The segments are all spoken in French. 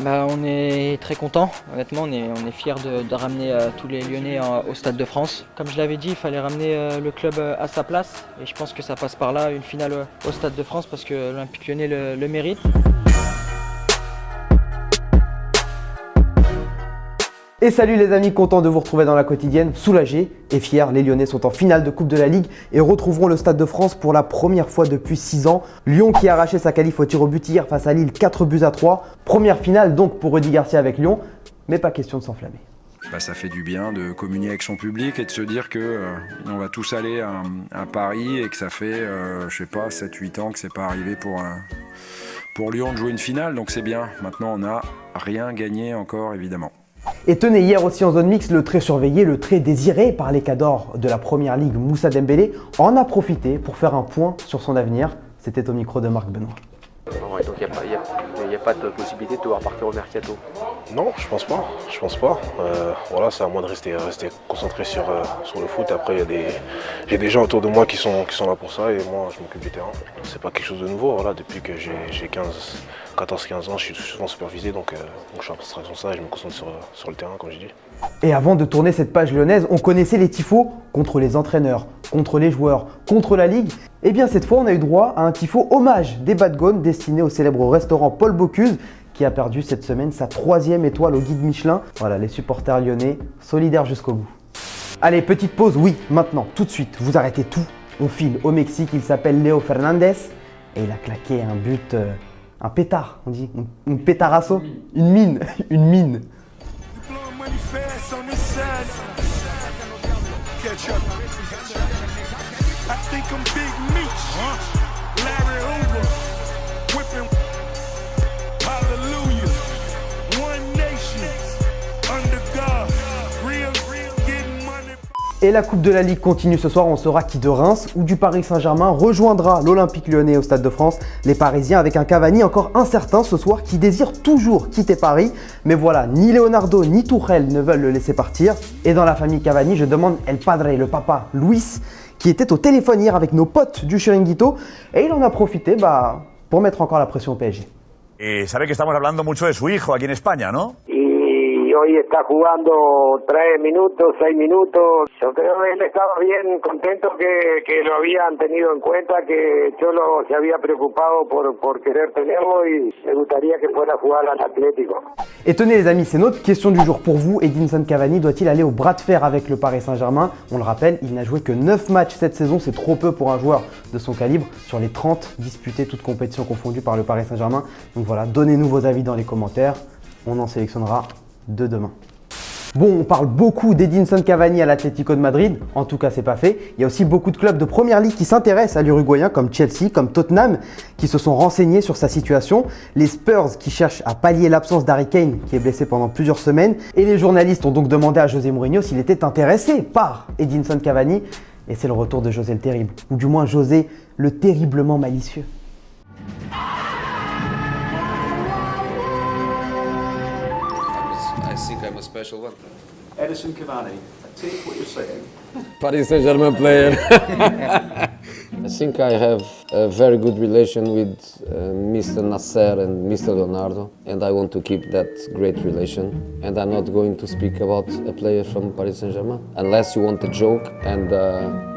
On est très content, honnêtement, on est fiers de ramener tous les Lyonnais au Stade de France. Comme je l'avais dit, il fallait ramener le club à sa place et je pense que ça passe par là, une finale au Stade de France parce que l'Olympique Lyonnais le mérite. Et salut les amis, content de vous retrouver dans la quotidienne, soulagés et fiers. Les Lyonnais sont en finale de Coupe de la Ligue et retrouveront le Stade de France pour la première fois depuis 6 ans. Lyon qui a arraché sa qualif au tir au but hier face à Lille, 4-3. Première finale donc pour Rudy Garcia avec Lyon, mais pas question de s'enflammer. Ça fait du bien de communier avec son public et de se dire que on va tous aller à Paris et que ça fait, 7-8 ans que c'est pas arrivé pour Lyon de jouer une finale. Donc c'est bien. Maintenant, on n'a rien gagné encore, évidemment. Et tenez, hier aussi en zone mixte, le très surveillé, le très désiré par les cadors de la Première Ligue, Moussa Dembélé, en a profité pour faire un point sur son avenir. C'était au micro de Marc Benoît. Ouais, donc il n'y a pas de possibilité de devoir partir au mercato. Non, je pense pas. C'est à moi de rester concentré sur le foot. Après, j'ai des gens autour de moi qui sont là pour ça et moi, je m'occupe du terrain. C'est pas quelque chose de nouveau. Depuis que j'ai 14-15 ans, je suis souvent supervisé, donc je suis abstrait sur ça et je me concentre sur le terrain, comme je dis. Et avant de tourner cette page lyonnaise, on connaissait les tifos contre les entraîneurs, contre les joueurs, contre la Ligue. Et bien cette fois, on a eu droit à un tifo hommage des Badgones destiné au célèbre restaurant Paul Bocuse qui a perdu cette semaine sa 3e étoile au guide Michelin. Voilà, les supporters lyonnais, solidaires jusqu'au bout. Allez, petite pause, oui, maintenant, tout de suite, vous arrêtez tout. On file au Mexique, il s'appelle Léo Fernandez et il a claqué un but, un pétard, on dit, un pétarasso, une mine, une mine. Et la Coupe de la Ligue continue ce soir, on saura qui de Reims ou du Paris Saint-Germain rejoindra l'Olympique Lyonnais au Stade de France. Les Parisiens avec un Cavani encore incertain ce soir qui désire toujours quitter Paris. Mais voilà, ni Leonardo ni Tuchel ne veulent le laisser partir. Et dans la famille Cavani, je demande El Padre, le papa, Luis, qui était au téléphone hier avec nos potes du Chiringuito. Et il en a profité pour mettre encore la pression au PSG. Y sabe que estamos hablando mucho de su hijo aquí en España, ¿no? Hoy está jugando 3 minutos, 6 minutos. Yo creo que él estaba bien contento que lo habían tenido en cuenta, que Cholo se había preocupado por querer tenerlo y le gustaría que fuera a jugar al Atlético. Et tenez les amis, c'est notre question du jour pour vous. Edinson Cavani doit-il aller au bras de fer avec le Paris Saint-Germain? On le rappelle, il n'a joué que 9 matchs cette saison, c'est trop peu pour un joueur de son calibre sur les 30 disputés, toutes compétitions confondues par le Paris Saint-Germain. Donc voilà, donnez-nous vos avis dans les commentaires, on en sélectionnera 2 demain. Bon, on parle beaucoup d'Edinson Cavani à l'Atlético de Madrid, en tout cas c'est pas fait. Il y a aussi beaucoup de clubs de Première Ligue qui s'intéressent à l'Uruguayen comme Chelsea, comme Tottenham, qui se sont renseignés sur sa situation. Les Spurs qui cherchent à pallier l'absence d'Harry Kane qui est blessé pendant plusieurs semaines. Et les journalistes ont donc demandé à José Mourinho s'il était intéressé par Edinson Cavani. Et c'est le retour de José le Terrible, ou du moins José le terriblement malicieux. I think I'm a special one. Edinson Cavani, take what you're saying. Paris Saint-Germain player. I think I have a very good relation with Mr. Nasser and Mr. Leonardo, and I want to keep that great relation. And I'm not going to speak about a player from Paris Saint-Germain, unless you want a joke. And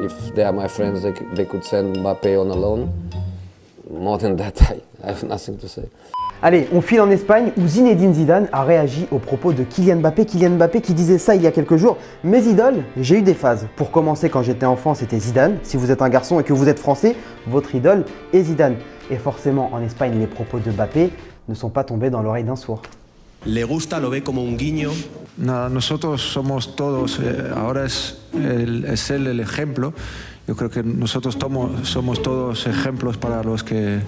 if they are my friends, they could send Mbappé on a loan. More than that, I have nothing to say. Allez, on file en Espagne où Zinedine Zidane a réagi aux propos de Kylian Mbappé. Kylian Mbappé qui disait ça il y a quelques jours. Mes idoles, j'ai eu des phases. Pour commencer, quand j'étais enfant, c'était Zidane. Si vous êtes un garçon et que vous êtes français, votre idole est Zidane. Et forcément, en Espagne, les propos de Mbappé ne sont pas tombés dans l'oreille d'un sourd. Le gusta, lo ve como un guiño. Nada, nosotros somos todos, ahora es él el ejemplo. Yo creo que nosotros somos todos ejemplos para los que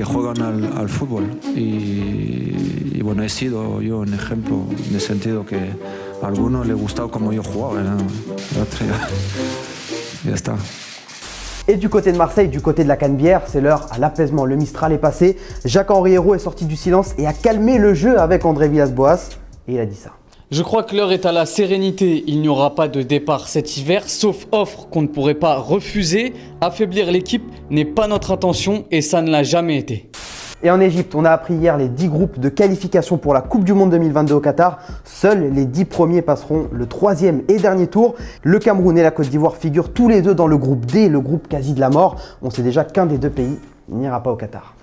juegan al fútbol. Y bueno, he sido yo un ejemplo en el sentido que a algunos le gustaba como yo jugaba, ¿no? Ya está. Et du côté de Marseille, du côté de la Canebière, c'est l'heure à l'apaisement. Le Mistral est passé, Jacques-Henri Hérault est sorti du silence et a calmé le jeu avec André Villas-Boas. Et il a dit ça. Je crois que l'heure est à la sérénité. Il n'y aura pas de départ cet hiver, sauf offre qu'on ne pourrait pas refuser. Affaiblir l'équipe n'est pas notre intention et ça ne l'a jamais été. Et en Égypte, on a appris hier les 10 groupes de qualification pour la Coupe du Monde 2022 au Qatar. Seuls les 10 premiers passeront le 3e et dernier tour. Le Cameroun et la Côte d'Ivoire figurent tous les deux dans le groupe D, le groupe quasi de la mort. On sait déjà qu'un des deux pays n'ira pas au Qatar.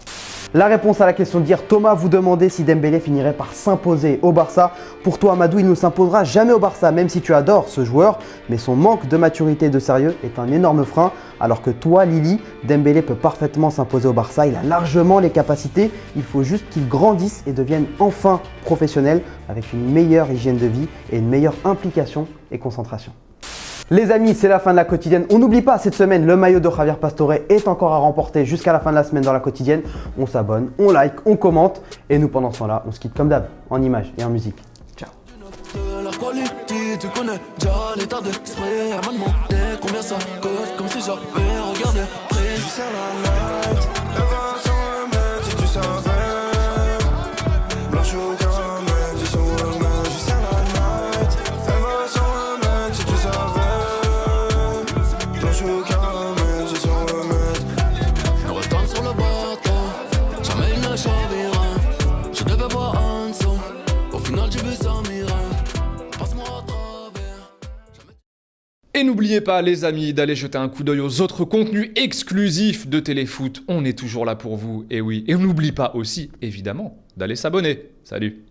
La réponse à la question d'hier, Thomas vous demandait si Dembélé finirait par s'imposer au Barça. Pour toi, Amadou, il ne s'imposera jamais au Barça, même si tu adores ce joueur. Mais son manque de maturité et de sérieux est un énorme frein. Alors que toi, Lily, Dembélé peut parfaitement s'imposer au Barça. Il a largement les capacités. Il faut juste qu'il grandisse et devienne enfin professionnel avec une meilleure hygiène de vie et une meilleure implication et concentration. Les amis, c'est la fin de la quotidienne. On n'oublie pas, cette semaine, le maillot de Javier Pastore est encore à remporter jusqu'à la fin de la semaine dans la quotidienne. On s'abonne, on like, on commente. Et nous, pendant ce temps-là, on se quitte comme d'hab, en images et en musique. Ciao. Et n'oubliez pas les amis d'aller jeter un coup d'œil aux autres contenus exclusifs de Téléfoot, on est toujours là pour vous, et oui, et on n'oublie pas aussi évidemment d'aller s'abonner. Salut.